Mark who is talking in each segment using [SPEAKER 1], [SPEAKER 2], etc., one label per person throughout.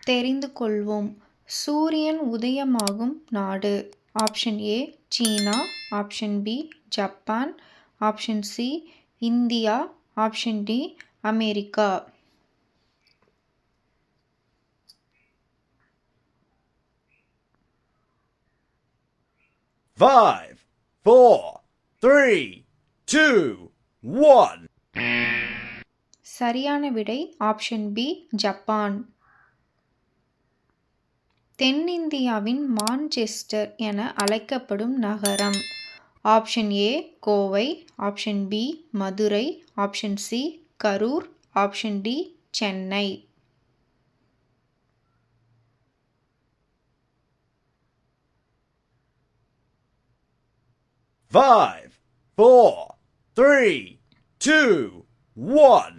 [SPEAKER 1] தெரிந்து கொள்வோம். சூரியன் உதயமாகும் நாடு. Option A China, option B Japan, option C India, option D America.
[SPEAKER 2] Five, four, three, two, one.
[SPEAKER 1] சரியான விடை ஆப்ஷன் பி ஜப்பான். தென்னிந்தியாவின் மான்செஸ்டர் என அழைக்கப்படும் நகரம். Option A Kovai, option B Madurai, option C Karur, option D Chennai.
[SPEAKER 2] Five, four, three, two, one.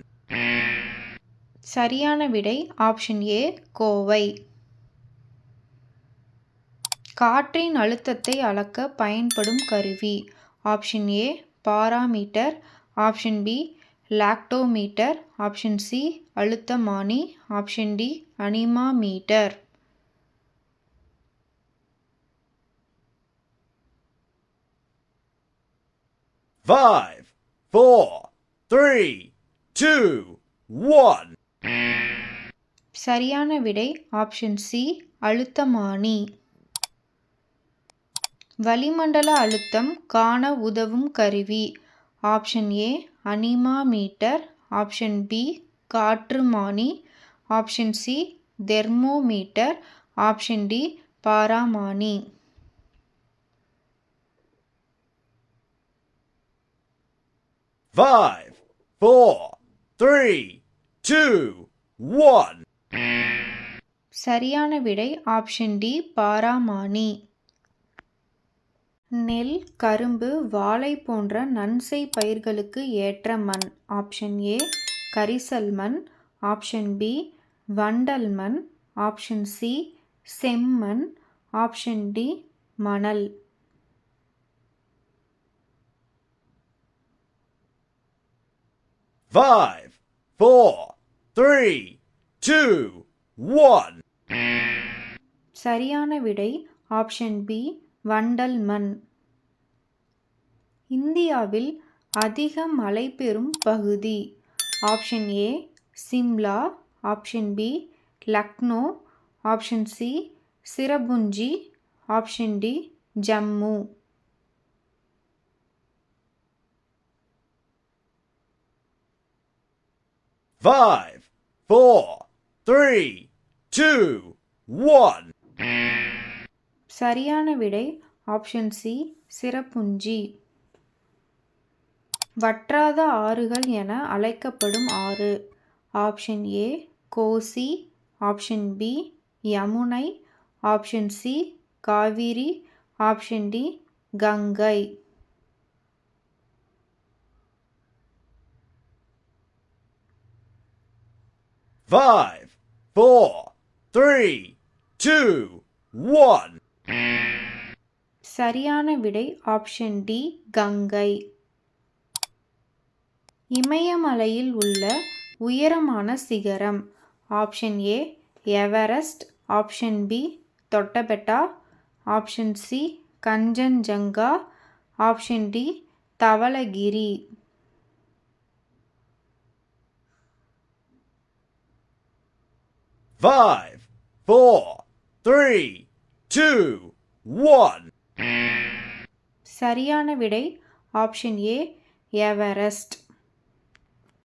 [SPEAKER 1] சரியான விடை option A Kovai. காற்றின் அழுத்தத்தை அளக்க பயன்படும் கருவி. Option A barometer, option B lactometer, option C அழுத்தமானி, option D anemometer.
[SPEAKER 2] Five, four, three, two, one.
[SPEAKER 1] சரியான விடை ஆப்ஷன் சி அழுத்தமானி. வளிமண்டல அழுத்தம் காண உதவும் கருவி. Option A anemometer, option B காற்றுமானி, option C thermometer, option D பாராமானி.
[SPEAKER 2] Five, four, three, two, one.
[SPEAKER 1] சரியான விடை ஆப்ஷன் டி பாராமானி. நெல், கரும்பு, வாழை போன்ற நன்செய் பயிர்களுக்கு ஏற்ற மண். ஆப்ஷன் ஏ கரிசல் மண், ஆப்ஷன் பி வண்டல் மண், ஆப்ஷன் சி செம்மண், ஆப்ஷன் டி மணல்.
[SPEAKER 2] Five, four, three, two, one.
[SPEAKER 1] சரியான விடை ஆப்ஷன் பி வண்டல் மண். இந்தியாவில் அதிக மழை பெறும் பகுதி. Option A Shimla, option B Lucknow, option C Cherrapunji, option D Jammu.
[SPEAKER 2] Five, four, three, two, one.
[SPEAKER 1] சரியான விடை ஆப்ஷன் சி சிரபுஞ்சி. வற்றாத ஆறுகள் என அழைக்கப்படும் ஆறு. Option A Kosi, option B Yamuna, option C Kaveri, option D Ganga.
[SPEAKER 2] Five, four, three, two, one.
[SPEAKER 1] சரியான விடை ஆப்ஷன் டி கங்கை. இமயமலையில் உள்ள உயரமான சிகரம். Option A Everest, option B Doddabetta, option C Kanchenjunga, option D Dhaulagiri.
[SPEAKER 2] Five, four, three, two, one.
[SPEAKER 1] சரியான விடை ஆப்ஷன் ஏ எவரெஸ்ட்.